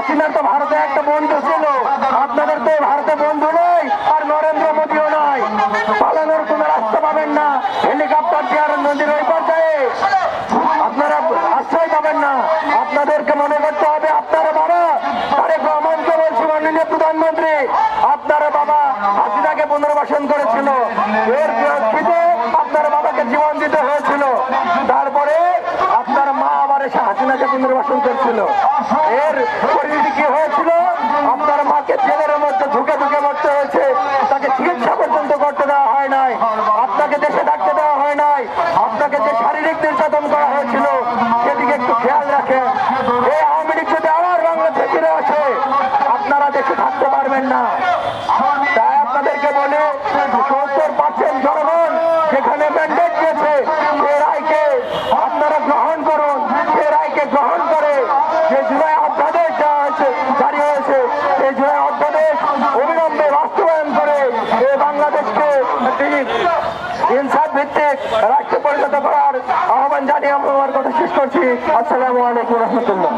হাসিনার তো ভারতে একটা বন্ধু ছিল, আপনাদের তো ভারতে বন্ধু নয় আর নরেন্দ্র মোদীও নয়। পালানোর কোনো রাস্তা পাবেন না, হেলিকপ্টার দিয়ে আর নদীর ওই পর্যায়ে আপনারা আশ্রয় পাবেন না। আপনাদেরকে মনে করতে হবে আপনারা বাবা তারেক রহমানকে বলছি, মাননীয় প্রধানমন্ত্রী, আপনারা বাবা হাসিনাকে পুনর্বাসন করেছিল, এর প্রেক্ষিতে আপনার বাবাকে জীবন দিতে হয়েছিল, তারপরে আপনার মা আবার এসে হাসিনাকে পুনর্বাসন করছিল। এর পরিণতি কি হয়েছিল? আপনার মাকে জেলের মধ্যে ঢুকে ঢুকে মরতে হয়েছে, তাকে চিকিৎসা পর্যন্ত করতে দেওয়া হয় নাই, আপনাকে দেশে থাকতে দেওয়া হয় নাই, আপনাকে যে শারীরিক নির্যাতন করা হয়েছিল সেদিকে একটু খেয়াল রাখেন। এই আওয়ামী লীগ যদি আবার বাংলাদেশে ফিরে আসে আপনারা দেশে থাকতে পারবেন না। তাই আপনাদেরকে বলে 70% জনগণ যেখানে ম্যান্ডেট দিয়েছে সে রায়কে আপনারা গ্রহণ করুন, সে রায়কে গ্রহণ করে যে জুলাই অধ্যাদেশ দেওয়া হয়েছে জারি হয়েছে, সেই জুলাই অধ্যাদেশ অবিলম্বে বাস্তবায়ন করে এই বাংলাদেশকে ইনসাফ ভিত্তিক রাষ্ট্রে পরিণত করার আহ্বান জানিয়ে আমি আমার কথা শেষ করছি। আসসালামু আলাইকুম রহমতুল্লাহ।